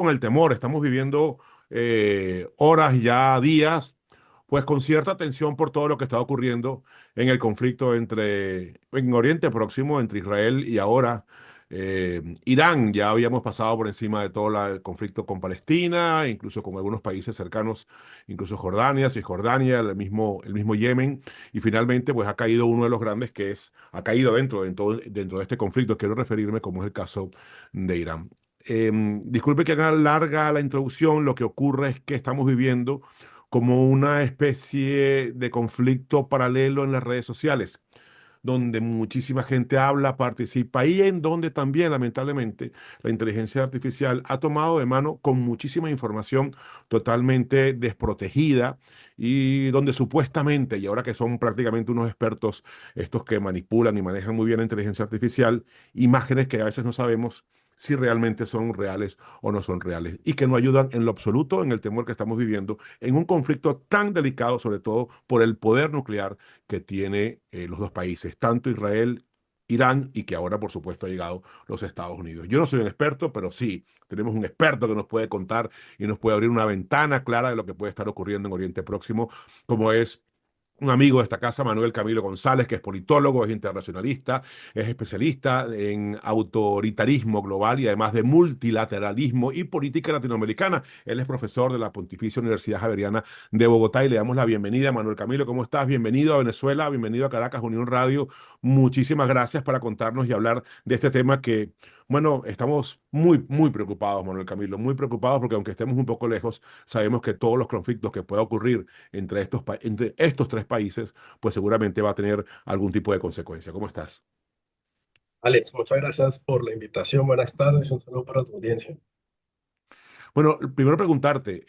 con el temor, estamos viviendo horas, ya días, pues con cierta tensión por todo lo que está ocurriendo en el conflicto en Oriente Próximo, entre Israel y ahora Irán. Ya habíamos pasado por encima de todo el conflicto con Palestina, incluso con algunos países cercanos, incluso Jordania, Cisjordania, el mismo Yemen, y finalmente pues ha caído uno de los grandes ha caído dentro de este conflicto. Quiero referirme como es el caso de Irán. Disculpe que haga larga la introducción, lo que ocurre es que estamos viviendo como una especie de conflicto paralelo en las redes sociales, donde muchísima gente habla, participa y en donde también, lamentablemente, la inteligencia artificial ha tomado de mano con muchísima información totalmente desprotegida y donde supuestamente, y ahora que son prácticamente unos expertos, estos que manipulan y manejan muy bien la inteligencia artificial, imágenes que a veces no sabemos si realmente son reales o no son reales, y que no ayudan en lo absoluto en el temor que estamos viviendo en un conflicto tan delicado, sobre todo por el poder nuclear que tiene los dos países, tanto Israel, Irán, y que ahora, por supuesto, ha llegado los Estados Unidos. Yo no soy un experto, pero sí, tenemos un experto que nos puede contar y nos puede abrir una ventana clara de lo que puede estar ocurriendo en Oriente Próximo, como es un amigo de esta casa, Manuel Camilo González, que es politólogo, es internacionalista, es especialista en autoritarismo global y además de multilateralismo y política latinoamericana. Él es profesor de la Pontificia Universidad Javeriana de Bogotá y le damos la bienvenida. Manuel Camilo, ¿cómo estás? Bienvenido a Venezuela, bienvenido a Caracas Unión Radio. Muchísimas gracias para contarnos y hablar de este tema que, bueno, estamos muy, muy preocupados, Manuel Camilo, muy preocupados porque aunque estemos un poco lejos, sabemos que todos los conflictos que pueda ocurrir entre estos tres países, pues seguramente va a tener algún tipo de consecuencia. ¿Cómo estás? Alex, muchas gracias por la invitación. Buenas tardes, un saludo para tu audiencia. Bueno, primero preguntarte,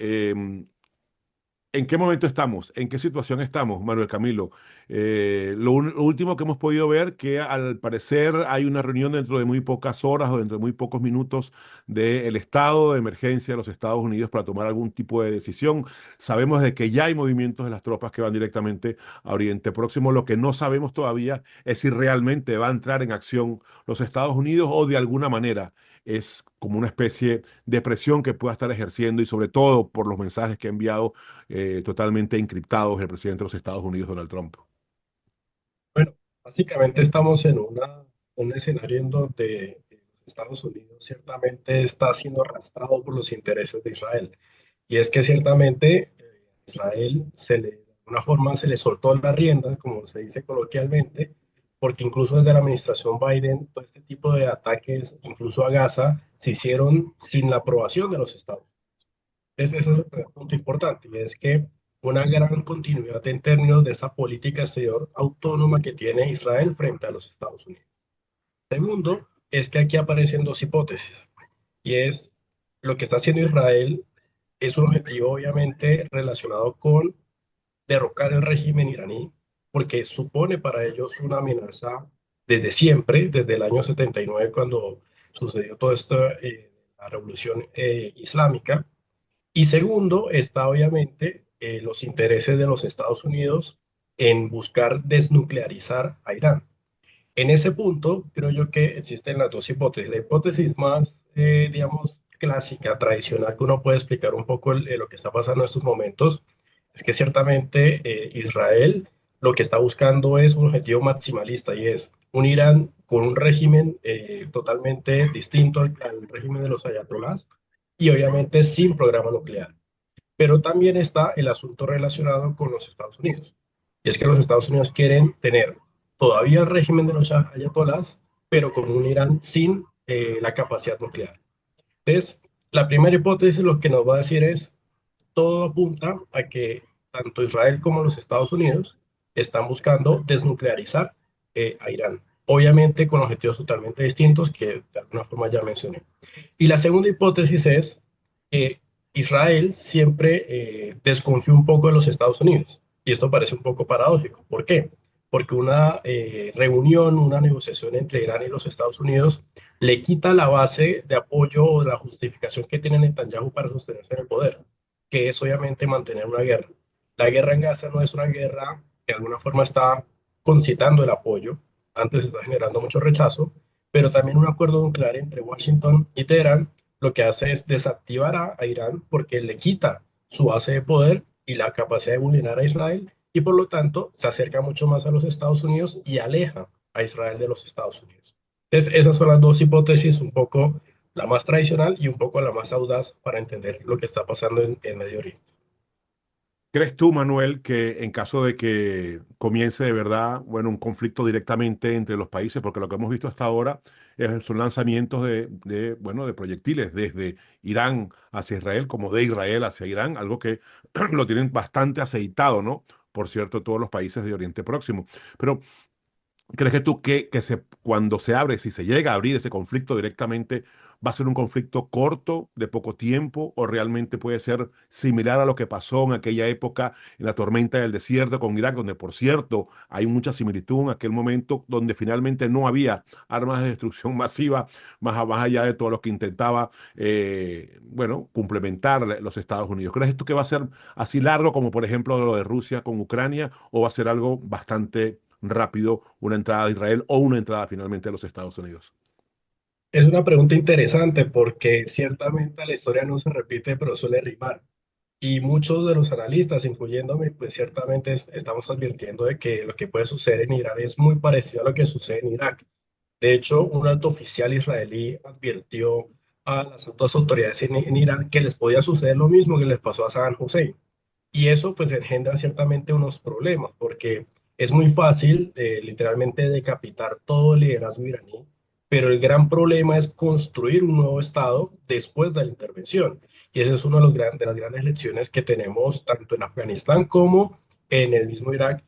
¿en qué momento estamos? ¿En qué situación estamos, Manuel Camilo? Lo último que hemos podido ver que al parecer hay una reunión dentro de muy pocas horas o dentro de muy pocos minutos del estado de emergencia de los Estados Unidos para tomar algún tipo de decisión. Sabemos de que ya hay movimientos de las tropas que van directamente a Oriente Próximo. Lo que no sabemos todavía es si realmente va a entrar en acción los Estados Unidos o de alguna manera es como una especie de presión que pueda estar ejerciendo y sobre todo por los mensajes que ha enviado totalmente encriptados el presidente de los Estados Unidos, Donald Trump. Bueno, básicamente estamos en un escenario en donde Estados Unidos ciertamente está siendo arrastrado por los intereses de Israel. Y es que ciertamente Israel de alguna forma se le soltó la rienda, como se dice coloquialmente, porque incluso desde la administración Biden, todo este tipo de ataques, incluso a Gaza, se hicieron sin la aprobación de los Estados Unidos. Ese es el primer punto importante, y es que una gran continuidad en términos de esa política exterior autónoma que tiene Israel frente a los Estados Unidos. Segundo, es que aquí aparecen dos hipótesis, y es lo que está haciendo Israel es un objetivo obviamente relacionado con derrocar el régimen iraní, porque supone para ellos una amenaza desde siempre, desde el año 79, cuando sucedió toda esta la revolución islámica. Y segundo, está obviamente los intereses de los Estados Unidos en buscar desnuclearizar a Irán. En ese punto, creo yo que existen las dos hipótesis. La hipótesis más, digamos, clásica, tradicional, que uno puede explicar un poco lo que está pasando en estos momentos, es que ciertamente Israel lo que está buscando es un objetivo maximalista y es un Irán con un régimen totalmente distinto al régimen de los ayatolás y obviamente sin programa nuclear. Pero también está el asunto relacionado con los Estados Unidos. Y es que los Estados Unidos quieren tener todavía el régimen de los ayatolás, pero con un Irán sin la capacidad nuclear. Entonces, la primera hipótesis lo que nos va a decir es, todo apunta a que tanto Israel como los Estados Unidos están buscando desnuclearizar a Irán. Obviamente con objetivos totalmente distintos que de alguna forma ya mencioné. Y la segunda hipótesis es que Israel siempre desconfió un poco de los Estados Unidos. Y esto parece un poco paradójico. ¿Por qué? Porque una reunión, una negociación entre Irán y los Estados Unidos le quita la base de apoyo o la justificación que tiene Netanyahu para sostenerse en el poder, que es obviamente mantener una guerra. La guerra en Gaza no es una guerra que de alguna forma está concitando el apoyo, antes está generando mucho rechazo, pero también un acuerdo nuclear entre Washington y Teherán lo que hace es desactivar a Irán porque le quita su base de poder y la capacidad de vulnerar a Israel y por lo tanto se acerca mucho más a los Estados Unidos y aleja a Israel de los Estados Unidos. Entonces, esas son las dos hipótesis, un poco la más tradicional y un poco la más audaz para entender lo que está pasando en Medio Oriente. ¿Crees tú, Manuel, que en caso de que comience de verdad, bueno, un conflicto directamente entre los países, porque lo que hemos visto hasta ahora son lanzamientos bueno, de proyectiles desde Irán hacia Israel, como de Israel hacia Irán, algo que lo tienen bastante aceitado, ¿no? Por cierto, todos los países de Oriente Próximo. Pero ¿crees que tú cuando se abre, si se llega a abrir ese conflicto directamente, va a ser un conflicto corto, de poco tiempo, o realmente puede ser similar a lo que pasó en aquella época, en la tormenta del desierto con Irak, donde por cierto hay mucha similitud en aquel momento, donde finalmente no había armas de destrucción masiva, más allá de todo lo que intentaba, bueno, complementar los Estados Unidos? ¿Crees tú que va a ser así largo como por ejemplo lo de Rusia con Ucrania, o va a ser algo bastante rápido, una entrada de Israel o una entrada finalmente a los Estados Unidos? Es una pregunta interesante porque ciertamente la historia no se repite, pero suele rimar. Y muchos de los analistas, incluyéndome, pues ciertamente estamos advirtiendo de que lo que puede suceder en Irán es muy parecido a lo que sucede en Irak. De hecho, un alto oficial israelí advirtió a las altas autoridades en Irán que les podía suceder lo mismo que les pasó a Saddam Hussein. Y eso pues engendra ciertamente unos problemas, porque es muy fácil literalmente decapitar todo el liderazgo iraní, pero el gran problema es construir un nuevo Estado después de la intervención. Y ese es uno de, de las grandes lecciones que tenemos tanto en Afganistán como en el mismo Irak,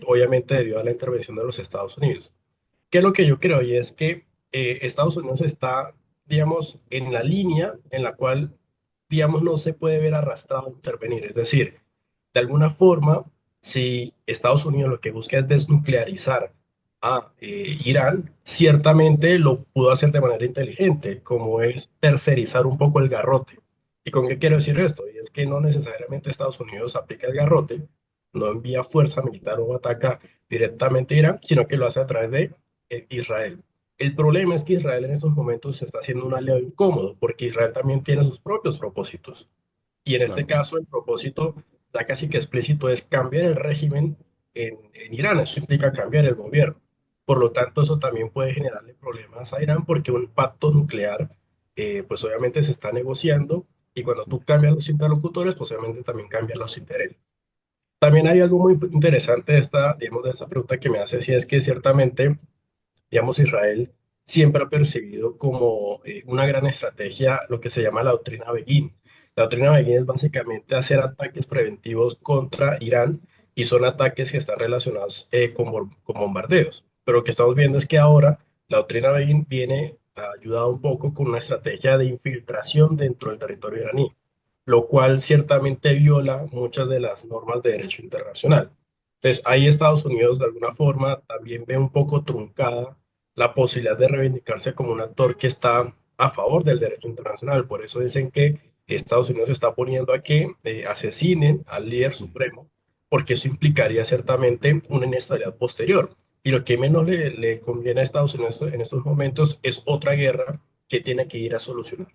obviamente debido a la intervención de los Estados Unidos. ¿Qué es lo que yo creo? Y es que Estados Unidos está, digamos, en la línea en la cual, digamos, no se puede ver arrastrado a intervenir. Es decir, de alguna forma, si Estados Unidos lo que busca es desnuclearizar a Irán, ciertamente lo pudo hacer de manera inteligente, como es tercerizar un poco el garrote. ¿Y con qué quiero decir esto? Y es que no necesariamente Estados Unidos aplica el garrote, no envía fuerza militar o ataca directamente a Irán, sino que lo hace a través de Israel. El problema es que Israel en estos momentos se está haciendo un aliado incómodo, porque Israel también tiene sus propios propósitos. Y en este Claro, caso, el propósito ya casi que explícito es cambiar el régimen en Irán. Eso implica cambiar el gobierno. Por lo tanto, eso también puede generarle problemas a Irán porque un pacto nuclear, pues obviamente se está negociando y cuando tú cambias los interlocutores, pues obviamente también cambian los intereses. También hay algo muy interesante de esta, digamos, de esta pregunta que me hace, si es que ciertamente digamos, Israel siempre ha percibido como una gran estrategia lo que se llama la doctrina Begin. La doctrina Begin es básicamente hacer ataques preventivos contra Irán y son ataques que están relacionados con bombardeos. Pero lo que estamos viendo es que ahora la doctrina Begin viene ayudada un poco con una estrategia de infiltración dentro del territorio iraní, lo cual ciertamente viola muchas de las normas de derecho internacional. Entonces, ahí Estados Unidos de alguna forma también ve un poco truncada la posibilidad de reivindicarse como un actor que está a favor del derecho internacional. Por eso dicen que Estados Unidos se está poniendo a que asesinen al líder supremo, porque eso implicaría ciertamente una inestabilidad posterior. Y lo que menos le conviene a Estados Unidos en estos momentos es otra guerra que tiene que ir a solucionar.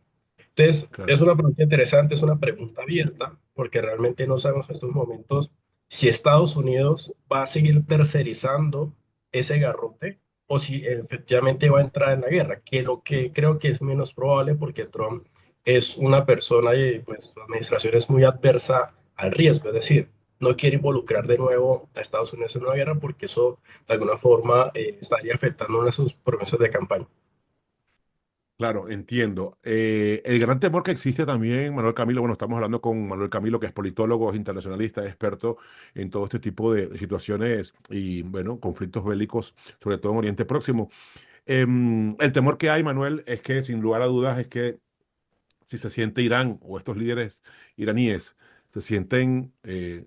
Entonces, es claro. una pregunta interesante, es una pregunta abierta, porque realmente no sabemos en estos momentos si Estados Unidos va a seguir tercerizando ese garrote o si efectivamente va a entrar en la guerra, que lo que creo que es menos probable porque Trump es una persona y pues su administración es muy adversa al riesgo, es decir, no quiere involucrar de nuevo a Estados Unidos en una guerra porque eso de alguna forma estaría afectando una de sus promesas de campaña. Claro, entiendo. El gran temor que existe también, Manuel Camilo, bueno, estamos hablando con Manuel Camilo, que es politólogo, es internacionalista, es experto en todo este tipo de situaciones y, bueno, conflictos bélicos, sobre todo en Oriente Próximo. El temor que hay, Manuel, es que, sin lugar a dudas, es que si se siente Irán o estos líderes iraníes se sienten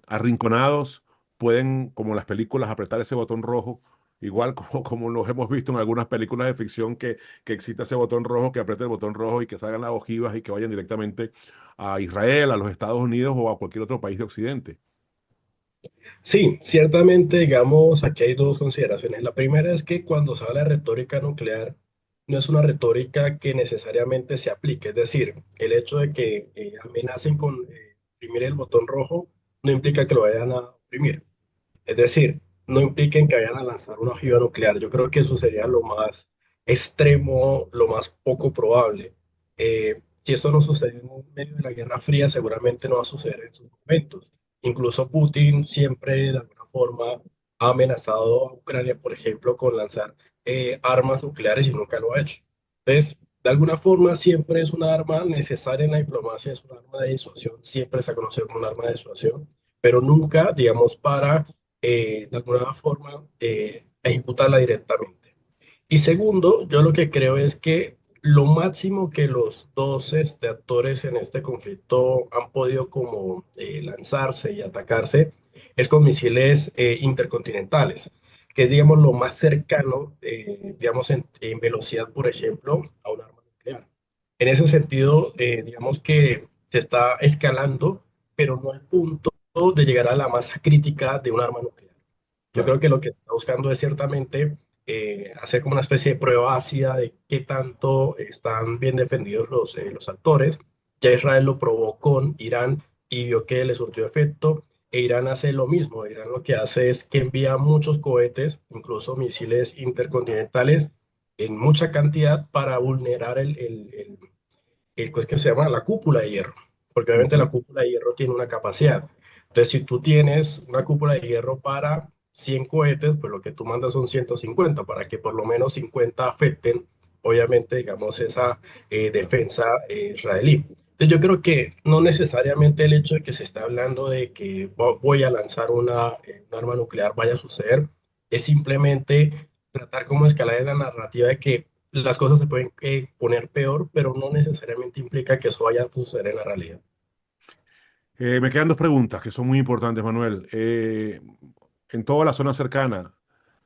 arrinconados, pueden, como las películas, apretar ese botón rojo, igual como los hemos visto en algunas películas de ficción, que existe ese botón rojo, que apriete el botón rojo y que salgan las ojivas y que vayan directamente a Israel, a los Estados Unidos o a cualquier otro país de Occidente. Sí, ciertamente, digamos, aquí hay dos consideraciones. La primera es que cuando se habla de retórica nuclear, no es una retórica que necesariamente se aplique. Es decir, el hecho de que amenacen con oprimir el botón rojo no implica que lo vayan a oprimir. Es decir, no impliquen que vayan a lanzar una ojiva nuclear. Yo creo que eso sería lo más extremo, lo más poco probable. Si esto no sucedió en medio de la Guerra Fría, seguramente no va a suceder en sus momentos. Incluso Putin siempre, de alguna forma, ha amenazado a Ucrania, por ejemplo, con lanzar armas nucleares y nunca lo ha hecho. Entonces, de alguna forma, siempre es una arma necesaria en la diplomacia, es un arma de disuasión, siempre se ha conocido como un arma de disuasión, pero nunca, digamos, para de alguna forma ejecutarla directamente. Y segundo, yo lo que creo es que lo máximo que los dos actores en este conflicto han podido como lanzarse y atacarse es con misiles intercontinentales, que es, digamos, lo más cercano, digamos, en velocidad, por ejemplo, a un arma nuclear. En ese sentido, digamos que se está escalando, pero no al punto de llegar a la masa crítica de un arma nuclear. Yo creo Claro. que lo que está buscando es ciertamente hacer como una especie de prueba ácida de qué tanto están bien defendidos los actores. Ya Israel lo probó con Irán y vio que le surtió efecto, e Irán hace lo mismo. Irán lo que hace es que envía muchos cohetes, incluso misiles intercontinentales, en mucha cantidad para vulnerar pues, que se llama la cúpula de hierro, porque obviamente la Ujú. cúpula de hierro tiene una capacidad. Entonces, si tú tienes una cúpula de hierro para 100 cohetes, pues lo que tú mandas son 150 para que por lo menos 50 afecten, obviamente, digamos, esa defensa israelí. Entonces, yo creo que no necesariamente el hecho de que se está hablando de que voy a lanzar un arma nuclear vaya a suceder, es simplemente tratar como escalar en la narrativa de que las cosas se pueden poner peor, pero no necesariamente implica que eso vaya a suceder en la realidad. Me quedan dos preguntas que son muy importantes, Manuel. En toda la zona cercana,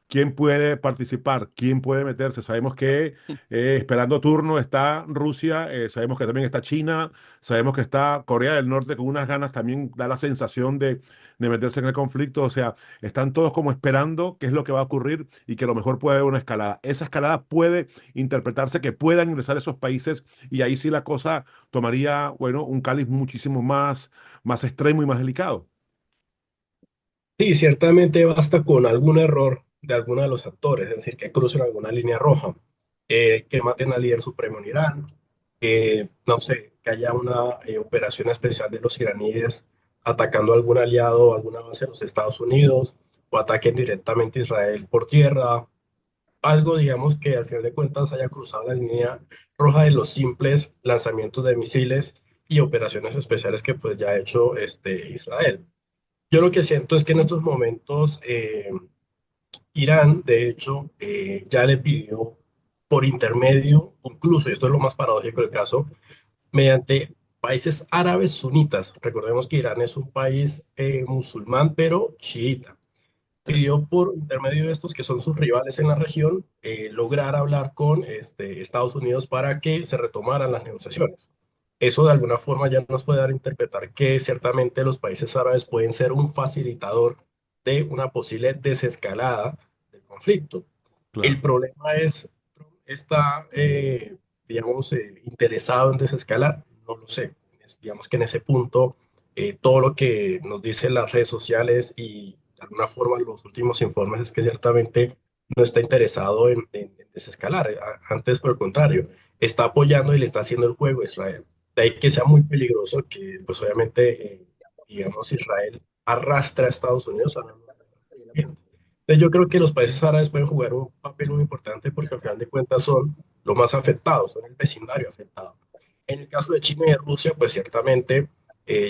¿quién puede participar? ¿Quién puede meterse? Sabemos que esperando turno está Rusia, sabemos que también está China, sabemos que está Corea del Norte con unas ganas, también da la sensación de meterse en el conflicto. O sea, están todos como esperando qué es lo que va a ocurrir y que a lo mejor puede haber una escalada. Esa escalada puede interpretarse que puedan ingresar esos países y ahí sí la cosa tomaría, bueno, un cáliz muchísimo más extremo y más delicado. Sí, ciertamente basta con algún error de alguno de los actores, es decir, que crucen alguna línea roja, que maten al líder supremo en Irán, que, no sé, que haya una operación especial de los iraníes atacando a algún aliado o alguna base de los Estados Unidos, o ataquen directamente a Israel por tierra, algo, digamos, que al final de cuentas haya cruzado la línea roja de los simples lanzamientos de misiles y operaciones especiales que pues ya ha hecho Israel. Yo lo que siento es que en estos momentos Irán, de hecho, ya le pidió por intermedio, incluso, y esto es lo más paradójico del caso, mediante países árabes sunitas. Recordemos que Irán es un país musulmán, pero chiita. Eso. Pidió por intermedio de estos, que son sus rivales en la región, lograr hablar con Estados Unidos para que se retomaran las negociaciones. Eso de alguna forma ya nos puede dar a interpretar que ciertamente los países árabes pueden ser un facilitador de una posible desescalada del conflicto. El Claro. problema es, ¿está, digamos, interesado en desescalar? No lo sé. Digamos que en ese punto, todo lo que nos dicen las redes sociales y de alguna forma los últimos informes es que ciertamente no está interesado en desescalar. Antes, por el contrario, está apoyando y le está haciendo el juego a Israel. De ahí que sea muy peligroso que, pues obviamente, digamos, Israel arrastra a Estados Unidos a la nueva guerra. Entonces yo creo que los países árabes pueden jugar un papel muy importante porque al final de cuentas son los más afectados, son el vecindario afectado. En el caso de China y de Rusia, pues ciertamente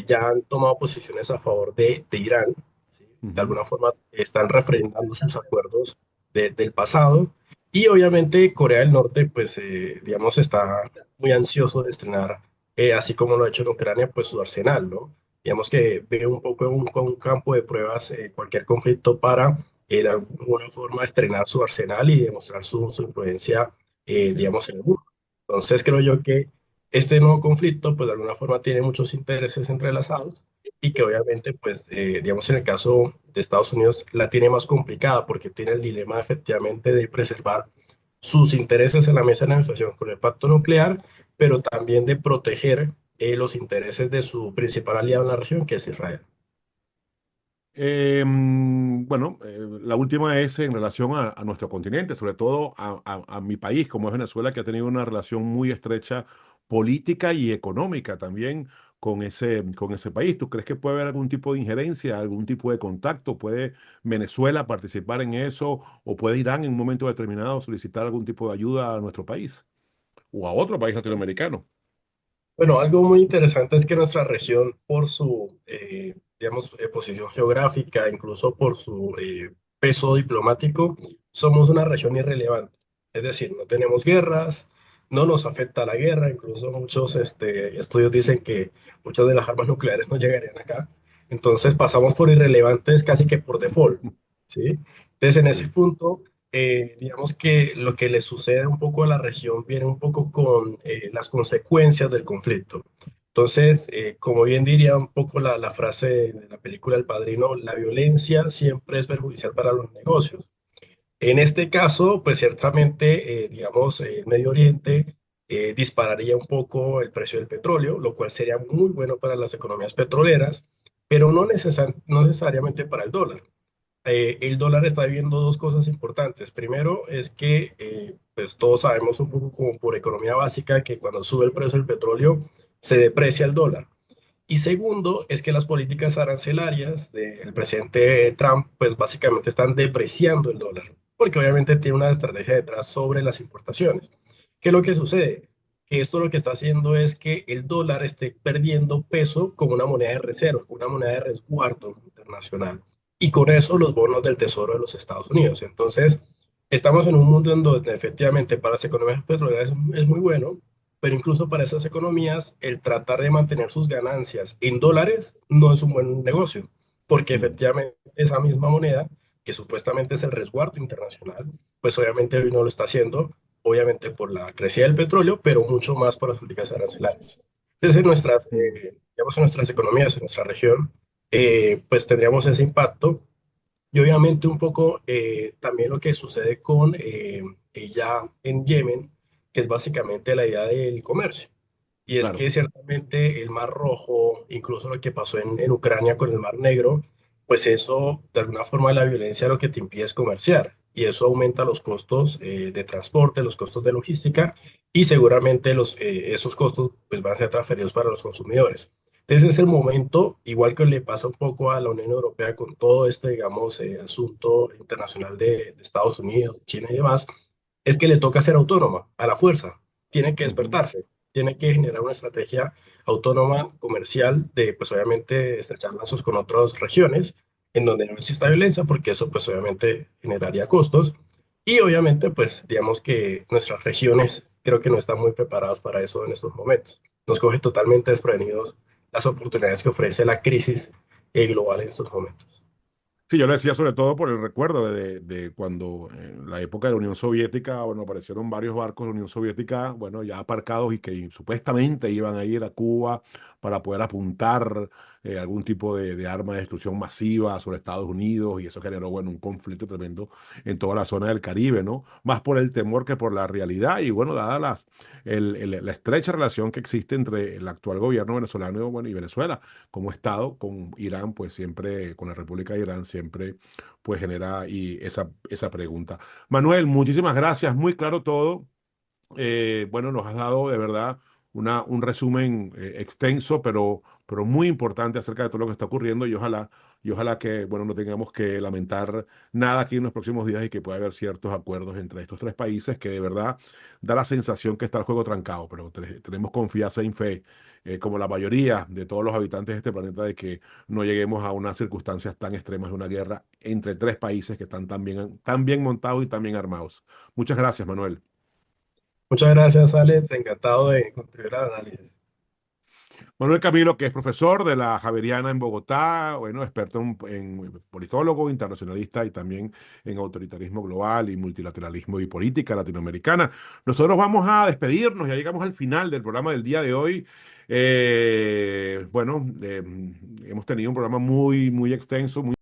ya han tomado posiciones a favor de Irán, ¿sí? De Ujú. alguna forma están refrendando sus acuerdos del pasado. Y obviamente Corea del Norte, pues digamos, está muy ansioso de estrenar, así como lo ha hecho en Ucrania, pues su arsenal, ¿no? Digamos que ve un poco un campo de pruebas cualquier conflicto para de alguna forma estrenar su arsenal y demostrar su influencia, Entiendo. digamos, en el mundo. Entonces creo yo que este nuevo conflicto, pues de alguna forma tiene muchos intereses entrelazados y que obviamente, pues, digamos, en el caso de Estados Unidos la tiene más complicada porque tiene el dilema efectivamente de preservar sus intereses en la mesa de negociación con el pacto nuclear, pero también de proteger los intereses de su principal aliado en la región, que es Israel. Bueno, la última es en relación a nuestro continente, sobre todo a mi país, como es Venezuela, que ha tenido una relación muy estrecha política y económica también con ese país. ¿Tú crees que puede haber algún tipo de injerencia, algún tipo de contacto? ¿Puede Venezuela participar en eso o puede Irán en un momento determinado solicitar algún tipo de ayuda a nuestro país o a otro país latinoamericano? Bueno, algo muy interesante es que nuestra región, por su, digamos, posición geográfica, incluso por su peso diplomático, somos una región irrelevante. Es decir, no tenemos guerras, no nos afecta la guerra, incluso muchos estudios dicen que muchas de las armas nucleares no llegarían acá. Entonces pasamos por irrelevantes casi que por default, ¿sí? Entonces, en ese Sí, punto digamos que lo que le sucede un poco a la región viene un poco con las consecuencias del conflicto. Entonces, como bien diría un poco la frase de la película El Padrino, la violencia siempre es perjudicial para los negocios. En este caso, pues ciertamente, digamos, el Medio Oriente dispararía un poco el precio del petróleo, lo cual sería muy bueno para las economías petroleras, pero no necesariamente para el dólar. El dólar está viviendo dos cosas importantes. Primero es que pues todos sabemos un poco como por economía básica que cuando sube el precio del petróleo se deprecia el dólar. Y segundo es que las políticas arancelarias del presidente Trump pues básicamente están depreciando el dólar, porque obviamente tiene una estrategia detrás sobre las importaciones. ¿Qué es lo que sucede? Que esto lo que está haciendo es que el dólar esté perdiendo peso como una moneda de reserva, como una moneda de resguardo internacional. Y con eso los bonos del Tesoro de los Estados Unidos. Entonces, estamos en un mundo en donde efectivamente para las economías petroleras es muy bueno, pero incluso para esas economías el tratar de mantener sus ganancias en dólares no es un buen negocio, porque mm, efectivamente esa misma moneda, que supuestamente es el resguardo internacional, pues obviamente hoy no lo está haciendo, obviamente por la crecida del petróleo, pero mucho más por las políticas arancelarias. Entonces, mm, digamos, en nuestras economías, en nuestra región, pues tendríamos ese impacto y obviamente un poco también lo que sucede con ella en Yemen, que es básicamente la idea del comercio. Y es claro. que ciertamente el Mar Rojo, incluso lo que pasó en Ucrania con el Mar Negro, pues eso, de alguna forma, la violencia lo que te impide es comerciar. Y eso aumenta los costos de transporte, los costos de logística y seguramente esos costos pues, van a ser transferidos para los consumidores. Entonces es el momento, igual que le pasa un poco a la Unión Europea con todo este, digamos, asunto internacional de Estados Unidos, China y demás, es que le toca ser autónoma a la fuerza. Tiene que Ujú. despertarse, tiene que generar una estrategia autónoma comercial de, pues obviamente, estrechar lazos con otras regiones en donde no exista violencia, porque eso, pues obviamente, generaría costos. Y obviamente, pues digamos que nuestras regiones creo que no están muy preparadas para eso en estos momentos. Nos coge totalmente desprevenidos las oportunidades que ofrece la crisis global en estos momentos. Sí, yo lo decía sobre todo por el recuerdo de cuando en la época de la Unión Soviética, bueno, aparecieron varios barcos de la Unión Soviética, bueno, ya aparcados y que supuestamente iban a ir a Cuba para poder apuntar algún tipo de arma de destrucción masiva sobre Estados Unidos y eso generó, bueno, un conflicto tremendo en toda la zona del Caribe, ¿no? Más por el temor que por la realidad y, bueno, dada la estrecha relación que existe entre el actual gobierno venezolano, bueno, y Venezuela como Estado, con Irán, pues siempre, con la República de Irán, siempre pues genera y esa pregunta. Manuel, muchísimas gracias, muy claro todo. Bueno, nos has dado de verdad un resumen extenso, pero muy importante acerca de todo lo que está ocurriendo y ojalá que, bueno, no tengamos que lamentar nada aquí en los próximos días y que pueda haber ciertos acuerdos entre estos tres países que de verdad da la sensación que está el juego trancado, pero tenemos confianza y fe, como la mayoría de todos los habitantes de este planeta, de que no lleguemos a unas circunstancias tan extremas de una guerra entre tres países que están tan bien montados y tan bien armados. Muchas gracias, Manuel. Muchas gracias, Alex. Encantado de contribuir al análisis. Manuel Camilo, que es profesor de la Javeriana en Bogotá, bueno, experto en politólogo, internacionalista y también en autoritarismo global y multilateralismo y política latinoamericana. Nosotros vamos a despedirnos, ya llegamos al final del programa del día de hoy. Bueno, hemos tenido un programa muy extenso, muy